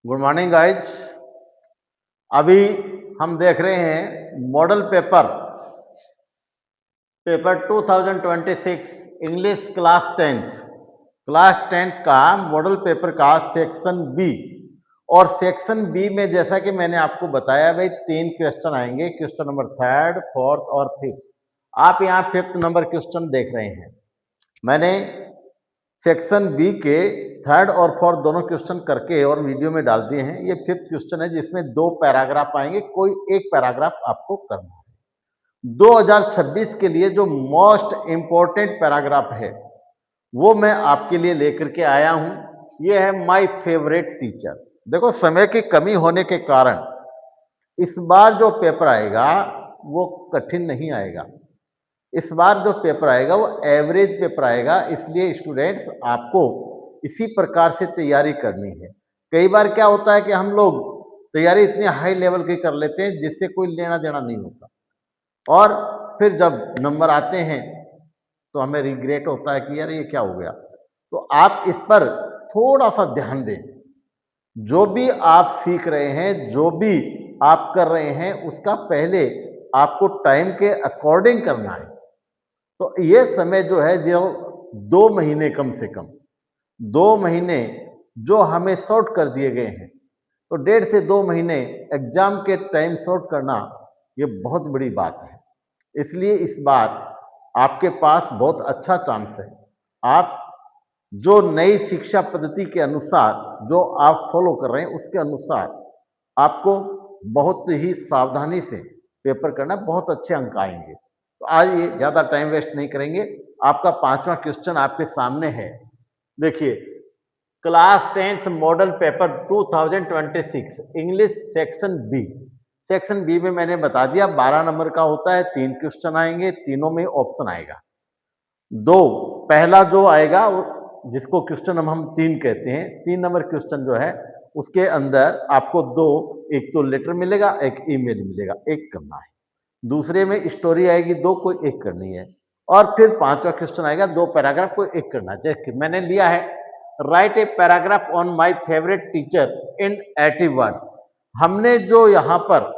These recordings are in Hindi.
Good morning guys. अभी हम देख रहे हैं model paper 2026 English class tenth का मॉडल पेपर का सेक्शन बी। और सेक्शन बी में जैसा कि मैंने आपको बताया भाई 3 क्वेश्चन आएंगे, क्वेश्चन नंबर 3, 4 और 5। आप यहाँ 5th नंबर क्वेश्चन देख रहे हैं। मैंने सेक्शन बी के 3rd और 4th दोनों क्वेश्चन करके और वीडियो में डाल दिए हैं। ये 5th क्वेश्चन है जिसमें 2 पैराग्राफ आएंगे, कोई एक पैराग्राफ आपको करना है। 2026 के लिए जो मोस्ट इम्पोर्टेंट पैराग्राफ है वो मैं आपके लिए लेकर के आया हूं। ये है माय फेवरेट टीचर। देखो, समय की कमी होने के कारण इस बार जो पेपर आएगा वो कठिन नहीं आएगा। इस बार जो पेपर आएगा वो एवरेज पेपर आएगा, इसलिए स्टूडेंट्स आपको इसी प्रकार से तैयारी करनी है। कई बार क्या होता है कि हम लोग तैयारी इतनी हाई लेवल की कर लेते हैं जिससे कोई लेना देना नहीं होता, और फिर जब नंबर आते हैं तो हमें रिग्रेट होता है कि यार ये क्या हो गया। तो आप इस पर थोड़ा सा ध्यान दें। जो भी आप सीख रहे हैं, जो भी आप कर रहे हैं, उसका पहले आपको टाइम के अकॉर्डिंग करना है। तो ये समय जो है, जो 2 महीने, कम से कम 2 महीने जो हमें शॉर्ट कर दिए गए हैं, तो 1.5 से 2 महीने एग्जाम के टाइम शॉर्ट करना ये बहुत बड़ी बात है। इसलिए इस बार आपके पास बहुत अच्छा चांस है। आप जो नई शिक्षा पद्धति के अनुसार जो आप फॉलो कर रहे हैं उसके अनुसार आपको बहुत ही सावधानी से पेपर करना, बहुत अच्छे अंक आएंगे। तो आज ये ज़्यादा टाइम वेस्ट नहीं करेंगे। आपका 5वां क्वेश्चन आपके सामने है। देखिए, class 10th model paper 2026 English section B में मैंने बता दिया 12 नंबर का होता है। 3 क्वेश्चन आएंगे, तीनों में ऑप्शन आएगा। पहला जो आएगा जिसको क्वेश्चन हम 3 कहते हैं, 3 नंबर क्वेश्चन जो है उसके अंदर आपको 2, एक तो लेटर मिलेगा, एक ईमेल मिलेगा, एक करना है। दूसरे में स्टोरी आएगी 2, कोई एक करनी है। और फिर 5वां क्वेश्चन आएगा 2 पैराग्राफ, कोई एक करना है। जैसे मैंने लिया है, right a paragraph on my favourite teacher in 80 words. हमने जो यहाँ पर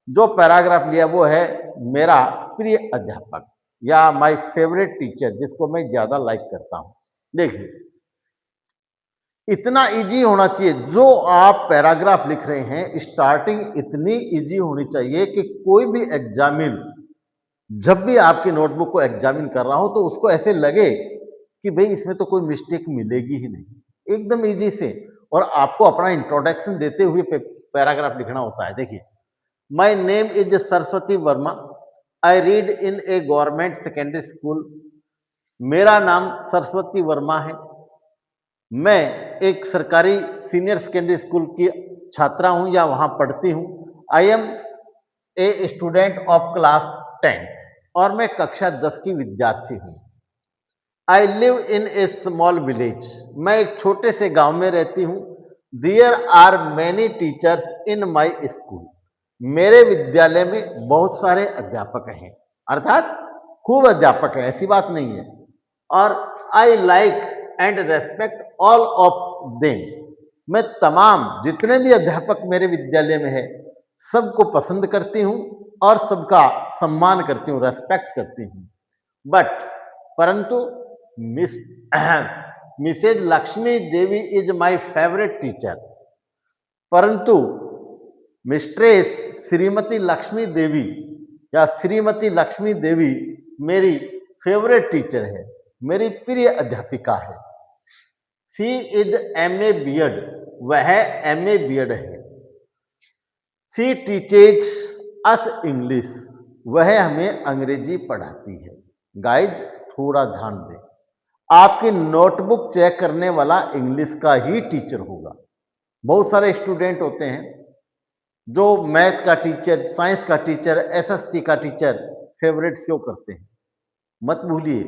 जो पैराग्राफ लिया वो है मेरा प्रिय अध्यापक या माय फेवरेट टीचर, जिसको मैं ज्यादा लाइक करता हूं। देखिए, इतना इजी होना चाहिए जो आप पैराग्राफ लिख रहे हैं, स्टार्टिंग इतनी इजी होनी चाहिए कि कोई भी एग्जामिन जब भी आपकी नोटबुक को एग्जामिन कर रहा हो तो उसको ऐसे लगे कि भाई इसमें तो कोई मिस्टेक मिलेगी ही नहीं, एकदम इजी से। और आपको अपना इंट्रोडक्शन देते हुए पैराग्राफ लिखना होता है। देखिए, my name is Saraswati Verma, I read in A government secondary school. मेरा नाम सरस्वती वर्मा है, मैं एक सरकारी सीनियर सेकेंडरी स्कूल की छात्रा हूं या वहां पढ़ती हूं। I am a student of class 10th और मैं कक्षा 10 की विद्यार्थी हूं। I live in a small village, मैं एक छोटे से गांव में रहती हूँ। There are many teachers in my school, मेरे विद्यालय में बहुत सारे अध्यापक हैं, अर्थात खूब अध्यापक हैं, ऐसी बात नहीं है। और I like and respect all of them, मैं तमाम जितने भी अध्यापक मेरे विद्यालय में है सबको पसंद करती हूँ और सबका सम्मान करती हूँ, रेस्पेक्ट करती हूँ। बट परंतु miss Mrs Lakshmi Devi is my favourite teacher, परंतु मिस्ट्रेस श्रीमती लक्ष्मी देवी या श्रीमती लक्ष्मी देवी मेरी फेवरेट टीचर है, मेरी प्रिय अध्यापिका है। She is M A B Ed, वह एम ए बी एड है। सी टीचेज अस इंग्लिश, वह हमें अंग्रेजी पढ़ाती है। गाइज, थोड़ा ध्यान दें, आपकी नोटबुक चेक करने वाला इंग्लिश का ही टीचर होगा। बहुत सारे स्टूडेंट होते हैं जो मैथ का टीचर, साइंस का टीचर, एसएसटी का टीचर फेवरेट शो करते हैं। मत भूलिए,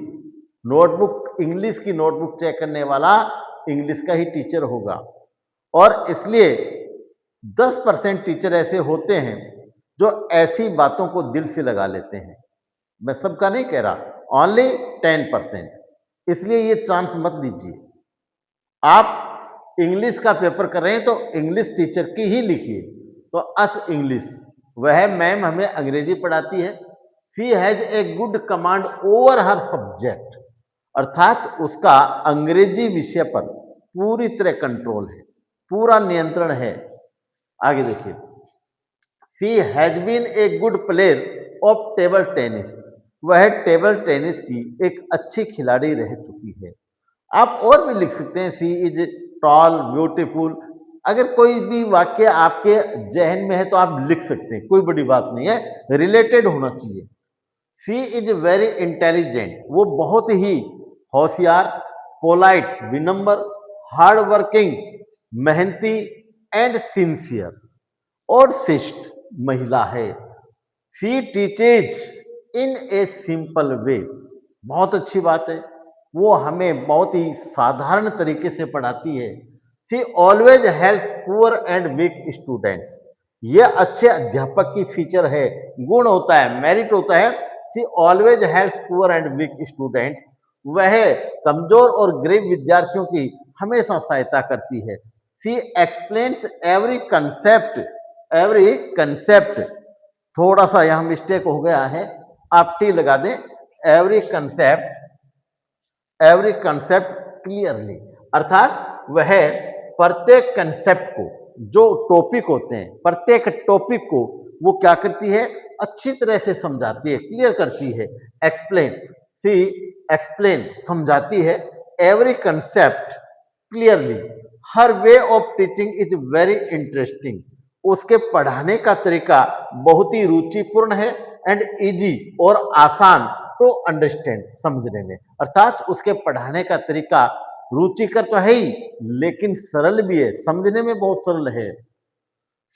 नोटबुक, इंग्लिश की नोटबुक चेक करने वाला इंग्लिश का ही टीचर होगा। और इसलिए 10% टीचर ऐसे होते हैं जो ऐसी बातों को दिल से लगा लेते हैं। मैं सबका नहीं कह रहा, ओनली 10%। इसलिए ये चांस मत लीजिए। आप इंग्लिश का पेपर कर रहे हैं तो इंग्लिश टीचर की ही लिखिए। तो अस इंग्लिश, वह मैम हमें अंग्रेजी पढ़ाती है। She has a good command over her subject, अर्थात उसका अंग्रेजी विषय पर पूरी तरह कंट्रोल है, पूरा नियंत्रण है। आगे देखिए, she has been a good player of table tennis, वह टेबल टेनिस की एक अच्छी खिलाड़ी रह चुकी है। आप और भी लिख सकते हैं, सी इज टॉल ब्यूटीफुल। अगर कोई भी वाक्य आपके जहन में है तो आप लिख सकते हैं, कोई बड़ी बात नहीं है, रिलेटेड होना चाहिए। सी इज वेरी इंटेलिजेंट, वो बहुत ही होशियार, पोलाइट विनम्र, हार्ड वर्किंग मेहनती एंड सिंसियर और शिष्ट महिला है। She teaches in a simple way, बहुत अच्छी बात है, वो हमें बहुत ही साधारण तरीके से पढ़ाती है। She always help poor and weak students, ये अच्छे अध्यापक की फीचर है, गुण होता है, मेरिट होता है। She always help poor and weak students, वह कमजोर और गरीब विद्यार्थियों की हमेशा सहायता करती है। शी एक्सप्लेन्स एवरी कंसेप्ट, थोड़ा सा यहाँ मिस्टेक हो गया है, आप टी लगा दें, एवरी कंसेप्ट क्लियरली, अर्थात वह प्रत्येक कंसेप्ट को, जो टॉपिक होते हैं, प्रत्येक टॉपिक को वो क्या करती है, अच्छी तरह से समझाती है, क्लियर करती है। एक्सप्लेन, सी एक्सप्लेन समझाती है, every concept clearly, her way of teaching is very interesting, उसके पढ़ाने का तरीका बहुत ही रुचिपूर्ण है, एंड इजी और आसान टू अंडरस्टैंड, समझने में, अर्थात उसके पढ़ाने का तरीका रुचिकर तो है ही लेकिन सरल भी है, समझने में बहुत सरल है।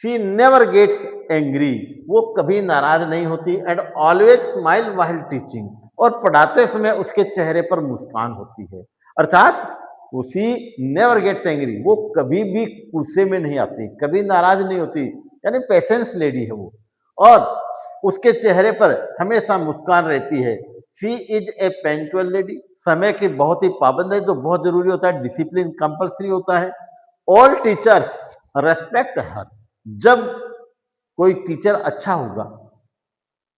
शी नेवर गेट्स एंग्री, वो कभी नाराज नहीं होती, and always smile while teaching, और पढ़ाते समय उसके चेहरे पर मुस्कान होती है, अर्थात उसी नेवर गेट्स एंग्री, वो कभी भी गुस्से में नहीं आती, कभी नाराज नहीं होती, यानी पेशेंस लेडी है वो, और उसके चेहरे पर हमेशा मुस्कान रहती है। She is a punctual lady, समय की बहुत ही पाबंद है, जो बहुत जरूरी होता है, डिसिप्लिन कंपलसरी होता है। ऑल टीचर्स रेस्पेक्ट हर, जब कोई टीचर अच्छा होगा,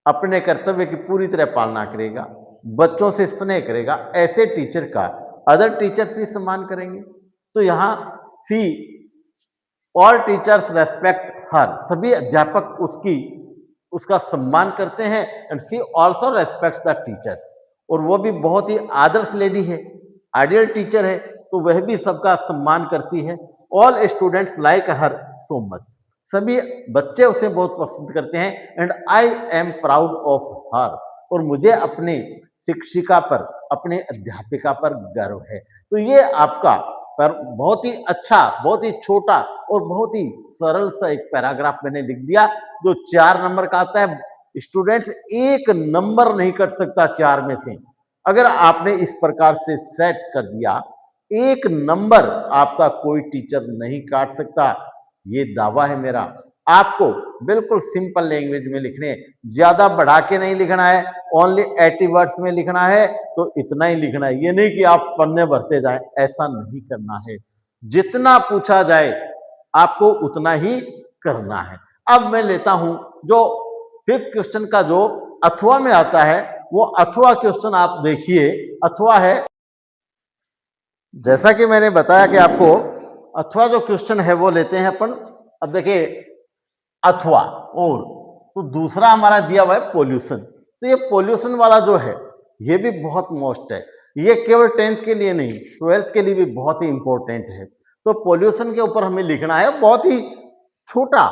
अपने कर्तव्य की पूरी तरह पालना करेगा, बच्चों से स्नेह करेगा, ऐसे टीचर का अदर टीचर्स भी सम्मान करेंगे। तो यहाँ see all teachers respect her, सभी अध्यापक उसका सम्मान करते हैं, and she also respects the teachers, और वो भी बहुत ही आदर्श लेडी है, आइडियल टीचर है, तो वह भी सबका सम्मान करती है। All students like her so much, सभी बच्चे उसे बहुत पसंद करते हैं, and I am proud of her, और मुझे अपने शिक्षिका पर, अपने अध्यापिका पर गर्व है। तो ये आपका पर बहुत ही अच्छा, बहुत ही छोटा और बहुत ही सरल सा एक पैराग्राफ मैंने लिख दिया, जो 4 नंबर का आता है। स्टूडेंट्स, एक नंबर नहीं कट सकता 4 में से, अगर आपने इस प्रकार से सेट कर दिया, एक नंबर आपका कोई टीचर नहीं काट सकता, ये दावा है मेरा। आपको बिल्कुल सिंपल लैंग्वेज में लिखने, ज्यादा बढ़ा के नहीं लिखना है, ओनली 80 वर्ड्स में लिखना है तो इतना ही लिखना है, ये नहीं कि आप पन्ने भरते जाएं, ऐसा नहीं करना है। जितना पूछा जाए आपको उतना ही करना है। अब मैं लेता हूं जो 5th क्वेश्चन का, जो अथवा में आता है, वो अथवा क्वेश्चन आप देखिए। अथवा है, जैसा कि मैंने बताया कि आपको अथवा जो क्वेश्चन है वो लेते हैं अपन। अब देखिए अथवा, और तो दूसरा हमारा दिया हुआ है पोल्यूशन, तो ये पोल्यूशन वाला जो है ये भी बहुत मोस्ट है, ये केवल 10th के लिए नहीं, 12th के लिए भी बहुत ही इंपॉर्टेंट है। तो पोल्यूशन के ऊपर हमें लिखना है, बहुत ही छोटा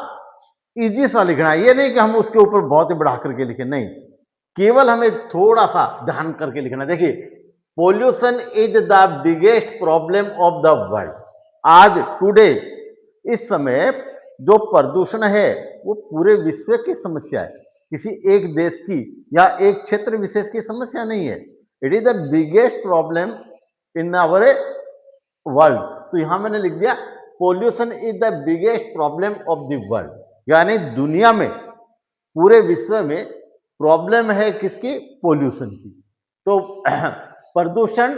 इजी सा लिखना है, ये नहीं कि हम उसके ऊपर बहुत ही बढ़ा करके लिखें, नहीं, केवल हमें थोड़ा सा ध्यान करके लिखना है। देखिए, pollution is the biggest problem of the world, आज टुडे, इस समय जो प्रदूषण है वो पूरे विश्व की समस्या है, किसी एक देश की या एक क्षेत्र विशेष की समस्या नहीं है। It is the biggest problem in our world. तो यहां मैंने लिख दिया pollution is the biggest problem of the world, यानी दुनिया में, पूरे विश्व में प्रॉब्लम है किसकी, पोल्यूशन की। तो प्रदूषण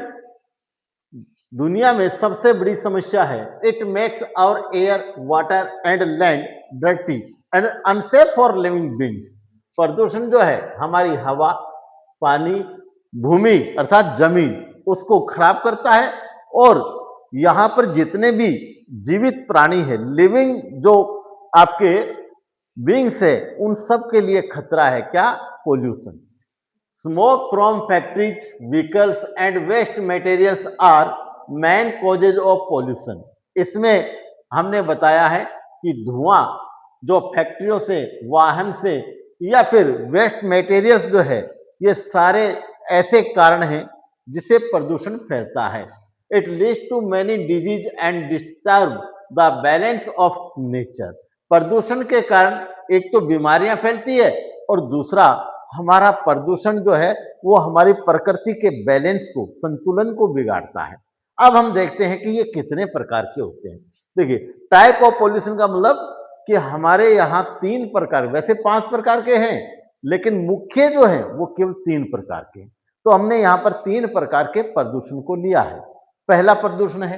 दुनिया में सबसे बड़ी समस्या है। It makes our air, water and land dirty and unsafe for living being. प्रदूषण जो है हमारी हवा, पानी, भूमि अर्थात जमीन, उसको खराब करता है और यहाँ पर जितने भी जीवित प्राणी है, लिविंग जो आपके बीइंग्स है, उन सब के लिए खतरा है। क्या? Pollution. Smoke from factories, vehicles and waste materials are main causes of pollution. इसमें हमने बताया है कि धुआं जो फैक्ट्रियों से, वाहन से या फिर वेस्ट मटेरियल्स जो है, ये सारे ऐसे कारण हैं जिससे प्रदूषण फैलता है। It leads to many disease and disturb the balance of nature. प्रदूषण के कारण एक तो बीमारियां फैलती है और दूसरा हमारा प्रदूषण जो है वो हमारी प्रकृति के बैलेंस को, संतुलन को बिगाड़ता है। अब हम देखते हैं कि ये कितने प्रकार के होते हैं। देखिए, टाइप ऑफ पॉल्यूशन का मतलब कि हमारे यहाँ 3 प्रकार, वैसे 5 प्रकार के हैं, लेकिन मुख्य जो है वो केवल 3 प्रकार के हैं। तो हमने यहाँ पर 3 प्रकार के प्रदूषण को लिया है। पहला प्रदूषण है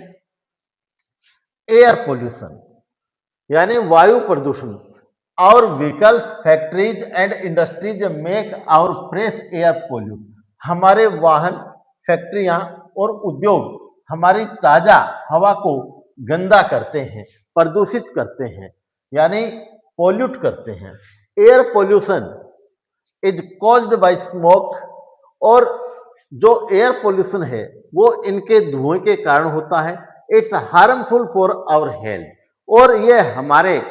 एयर पॉल्यूशन, यानी वायु प्रदूषण। और vehicles, factories and industries make our fresh air pollute. हमारे वाहन, फैक्ट्रियां और उद्योग हमारी ताजा हवा को गंदा करते हैं, प्रदूषित करते हैं, यानी पोल्यूट करते हैं। Air pollution is caused by smoke. और जो एयर पोल्यूशन है वो इनके धुएं के कारण होता है। It's harmful for our health, और ये हमारे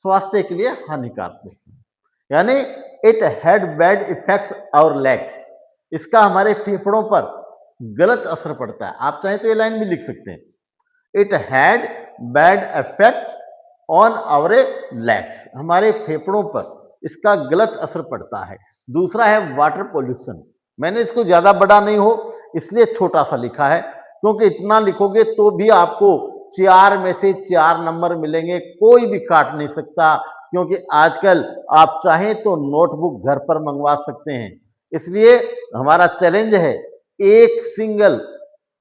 स्वास्थ्य के लिए हानिकारक है। यानी it had bad effects our lungs. इसका हमारे फेफड़ों पर गलत असर पड़ता है। आप चाहें तो ये लाइन भी लिख सकते हैं, it had bad effect on our lungs. हमारे फेफड़ों पर इसका गलत असर पड़ता है। दूसरा है वाटर पोल्यूशन। मैंने इसको ज्यादा बड़ा नहीं हो इसलिए छोटा सा लिखा है, क्योंकि इतना लिखोगे तो भी आपको 4 में से 4 नंबर मिलेंगे, कोई भी काट नहीं सकता। क्योंकि आजकल आप चाहें तो नोटबुक घर पर मंगवा सकते हैं। इसलिए हमारा चैलेंज है, एक सिंगल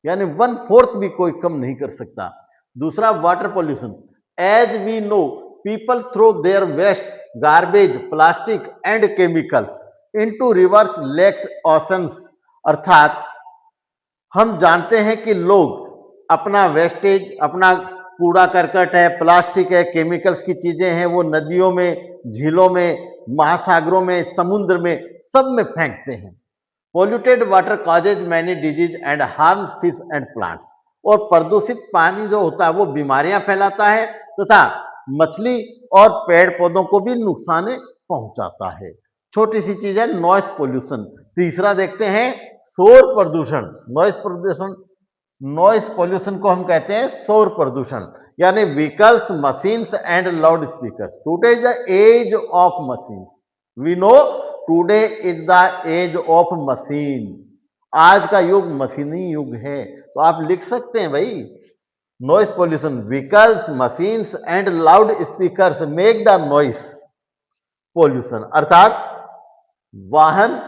यानी 1/4 भी कोई कम नहीं कर सकता। दूसरा water pollution. As we know people throw their waste, garbage, plastic and chemicals into rivers, lakes, oceans. अर्थात हम जानते हैं कि लोग अपना वेस्टेज, अपना कूड़ा करकट है, प्लास्टिक है, केमिकल्स की चीजें हैं, वो नदियों में, झीलों में, महासागरों में, समुद्र में, सब में फेंकते हैं। Polluted water causes many disease and harm fish and plants. और प्रदूषित पानी जो होता है वो बीमारियां फैलाता है तथा मछली और पेड़ पौधों को भी नुकसान पहुंचाता है। छोटी सी चीज है नॉइस पोल्यूशन। तीसरा देखते हैं शोर प्रदूषण। नॉइस प्रदूषण, नॉइस पोल्यूशन को हम कहते हैं शोर प्रदूषण, यानी vehicles, machines and loud speakers. Today is the age of machine. We know today is the age of machine. आज का युग मशीनी युग है। तो आप लिख सकते हैं भाई, noise pollution, vehicles, machines and loud speakers make the noise pollution. अर्थात वाहन,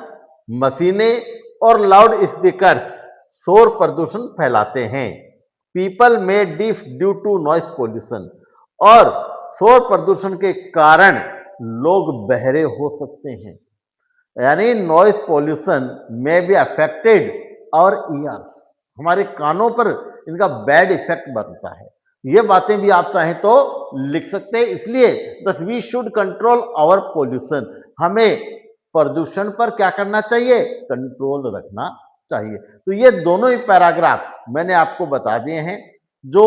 मशीनें और लाउड स्पीकर्स शोर प्रदूषण फैलाते हैं। People may deaf due to noise pollution. और शोर प्रदूषण के कारण लोग बहरे हो सकते हैं। यानी नॉइस पोल्यूशन में बी अफेक्टेड और ईयर्स, हमारे कानों पर इनका बैड इफेक्ट बनता है। ये बातें भी आप चाहें तो लिख सकते हैं। इसलिए बस we should control our pollution. हमें प्रदूषण पर क्या करना चाहिए? कंट्रोल रखना चाहिए। तो ये दोनों ही पैराग्राफ मैंने आपको बता दिए हैं। जो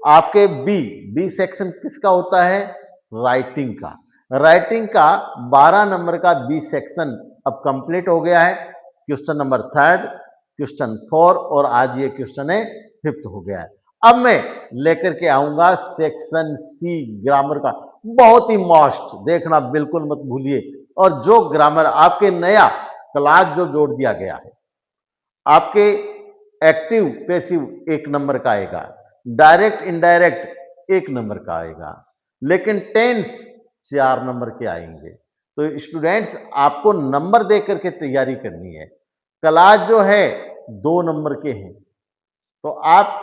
आपके बी सेक्शन किसका होता है? राइटिंग का। राइटिंग का 12 नंबर का बी सेक्शन अब कंप्लीट हो गया है। क्वेश्चन नंबर 3, क्वेश्चन 4 और आज ये क्वेश्चन है 5th हो गया है। अब मैं लेकर के आऊंगा सेक्शन सी ग्रामर का। बहुत ही मस्ट, देखना बिल्कुल मत भूलिए। और जो ग्रामर आपके नया क्लास जो जोड़ दिया गया है, आपके एक्टिव पैसिव 1 नंबर का आएगा, डायरेक्ट इनडायरेक्ट 1 नंबर का आएगा, लेकिन टेंस 4 नंबर के आएंगे। तो स्टूडेंट्स आपको नंबर दे करके तैयारी करनी है। क्लास जो है 2 नंबर के हैं, तो आप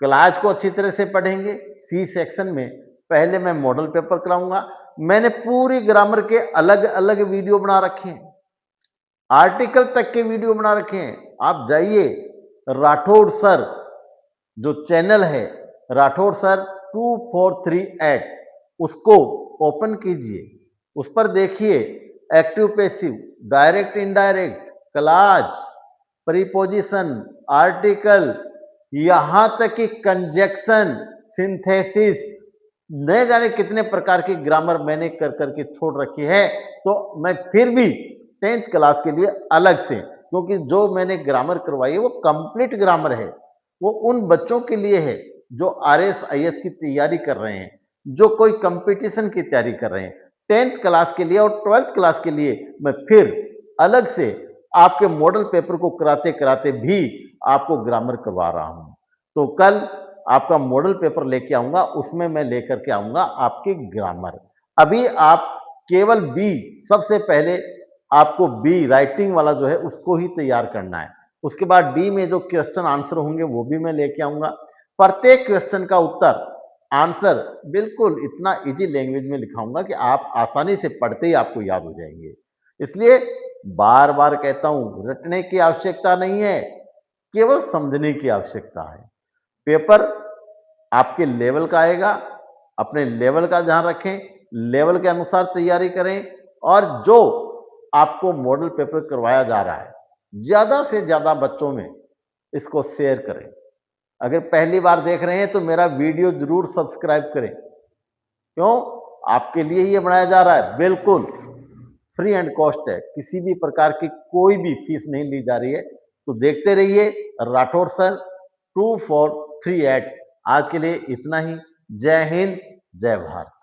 क्लास को अच्छी तरह से पढ़ेंगे। सी सेक्शन में पहले मैं मॉडल पेपर कराऊंगा। मैंने पूरी ग्रामर के अलग अलग वीडियो बना रखे हैं, आर्टिकल तक के वीडियो बना रखे हैं। आप जाइए राठौड़ सर जो चैनल है, राठौड़ सर 2438, उसको ओपन कीजिए, उस पर देखिए active passive, direct indirect, clause, preposition, article, यहां तक कि कंजक्शन, सिंथेसिस, न जाने कितने प्रकार की ग्रामर मैंने कर करके छोड़ रखी है। तो मैं फिर भी 10th क्लास के लिए अलग से, क्योंकि जो मैंने ग्रामर करवाई है वो कंप्लीट ग्रामर है, वो उन बच्चों के लिए है जो आरएस आईएएस की तैयारी कर रहे हैं, जो कोई कंपटीशन की तैयारी कर रहे हैं। 10th क्लास के लिए और 12th क्लास के लिए मैं फिर अलग से आपके मॉडल पेपर को कराते कराते भी आपको ग्रामर करवा रहा हूं। तो कल आपका मॉडल पेपर लेके आऊंगा, उसमें मैं लेकर के आऊंगा आपकी ग्रामर। अभी आप केवल बी, सबसे पहले आपको बी राइटिंग वाला जो है उसको ही तैयार करना है। उसके बाद डी में जो क्वेश्चन आंसर होंगे वो भी मैं लेके आऊंगा। प्रत्येक क्वेश्चन का उत्तर आंसर बिल्कुल इतना इजी लैंग्वेज में लिखाऊंगा कि आप आसानी से पढ़ते ही आपको याद हो जाएंगे। इसलिए बार बार कहता हूं, रटने की आवश्यकता नहीं है, केवल समझने की आवश्यकता है। पेपर आपके लेवल का आएगा, अपने लेवल का ध्यान रखें, लेवल के अनुसार तैयारी करें, और जो आपको मॉडल पेपर करवाया जा रहा है ज़्यादा से ज़्यादा बच्चों में इसको शेयर करें। अगर पहली बार देख रहे हैं तो मेरा वीडियो ज़रूर सब्सक्राइब करें। क्यों? आपके लिए ये बनाया जा रहा है, बिल्कुल फ्री एंड कॉस्ट है, किसी भी प्रकार की कोई भी फीस नहीं ली जा रही है। तो देखते रहिए राठौड़ सर 2438। आज के लिए इतना ही। जय हिंद, जय भारत।